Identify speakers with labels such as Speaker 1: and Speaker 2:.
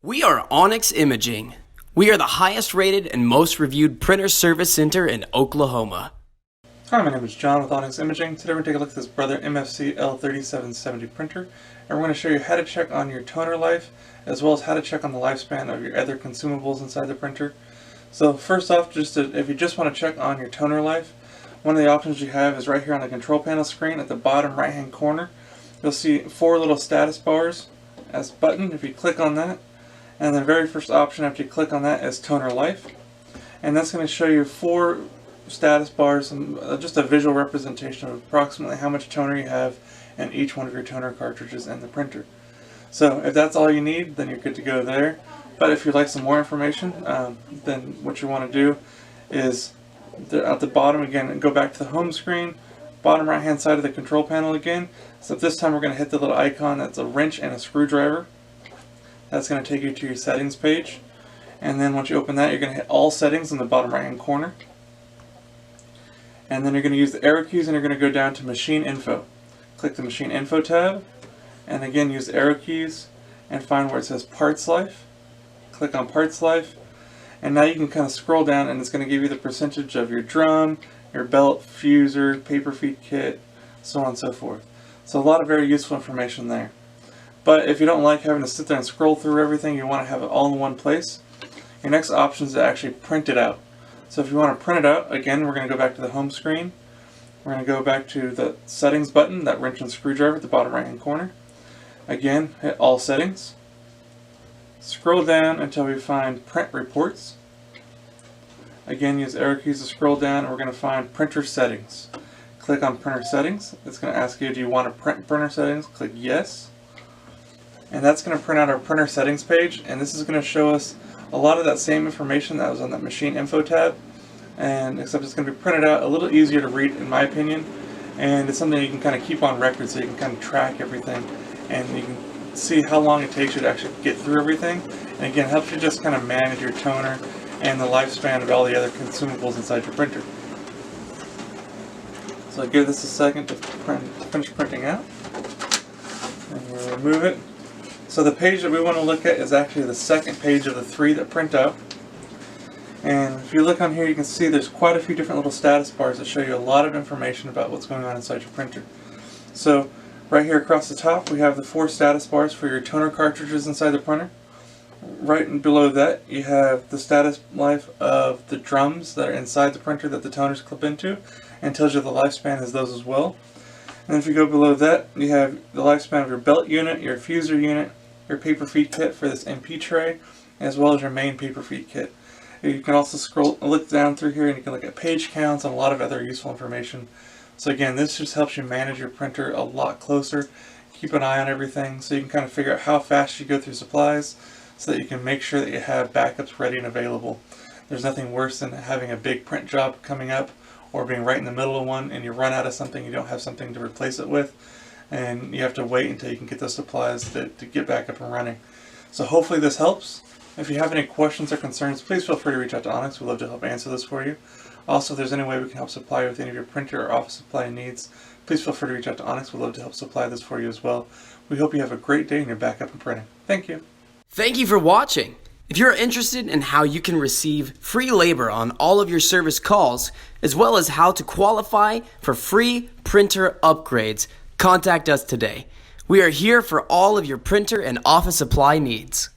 Speaker 1: We are Onyx Imaging. We are the highest rated and most reviewed printer service center in Oklahoma.
Speaker 2: Hi, my name is John with Onyx Imaging. Today we're going to take a look at this Brother MFC L3770 printer, and we're going to show you how to check on your toner life, as well as how to check on the lifespan of your other consumables inside the printer. So first off, if you just want to check on your toner life, one of the options you have is right here on the control panel screen at the bottom right hand corner. You'll see 4 little status bars as a button. If you click on that, and the very first option after you click on that is toner life, and that's going to show you 4 status bars and just a visual representation of approximately how much toner you have in each one of your toner cartridges in the printer. So if that's all you need, then you're good to go there. But if you'd like some more information, then what you want to do is at the bottom again, go back to the home screen, bottom right hand side of the control panel again. So this time we're going to hit the little icon that's a wrench and a screwdriver. That's going to take you to your settings page, and then once you open that, you're going to hit all settings in the bottom right hand corner, and then you're going to use the arrow keys and you're going to go down to machine info. Click the machine info tab, and again use the arrow keys and find where it says parts life. Click on parts life, and now you can kind of scroll down and it's going to give you the percentage of your drum, your belt, fuser, paper feed kit, so on and so forth. So a lot of very useful information there. But if you don't like having to sit there and scroll through everything, you want to have it all in one place, your next option is to actually print it out. So if you want to print it out, again, we're going to go back to the home screen. We're going to go back to the settings button, that wrench and screwdriver at the bottom right hand corner. Again, hit all settings. Scroll down until we find print reports. Again, use arrow keys to scroll down, and we're going to find printer settings. Click on printer settings. It's going to ask you, do you want to print printer settings? Click yes. And that's going to print out our printer settings page, and this is going to show us a lot of that same information that was on that machine info tab, and except it's going to be printed out a little easier to read in my opinion, and it's something you can kind of keep on record so you can kind of track everything and you can see how long it takes you to actually get through everything, and again, it helps you just kind of manage your toner and the lifespan of all the other consumables inside your printer. So give this a second to finish printing out, and we'll remove it. So the page that we want to look at is actually the second page of the 3 that print out. And if you look on here, you can see there's quite a few different little status bars that show you a lot of information about what's going on inside your printer. So right here across the top, we have the 4 status bars for your toner cartridges inside the printer. Right below that, you have the status life of the drums that are inside the printer that the toners clip into, and tells you the lifespan is those as well. And if you go below that, you have the lifespan of your belt unit, your fuser unit, your paper feed kit for this MP tray, as well as your main paper feed kit. You can also look down through here and you can look at page counts and a lot of other useful information. So again, this just helps you manage your printer a lot closer, keep an eye on everything, so you can kind of figure out how fast you go through supplies so that you can make sure that you have backups ready and available. There's nothing worse than having a big print job coming up or being right in the middle of one and you run out of something, you don't have something to replace it with, and you have to wait until you can get those supplies to get back up and running. So hopefully this helps. If you have any questions or concerns, please feel free to reach out to Onyx. We'd love to help answer this for you. Also, if there's any way we can help supply you with any of your printer or office supply needs, please feel free to reach out to Onyx. We'd love to help supply this for you as well. We hope you have a great day and you're back up and printing. Thank you.
Speaker 1: Thank you for watching. If you're interested in how you can receive free labor on all of your service calls, as well as how to qualify for free printer upgrades, contact us today. We are here for all of your printer and office supply needs.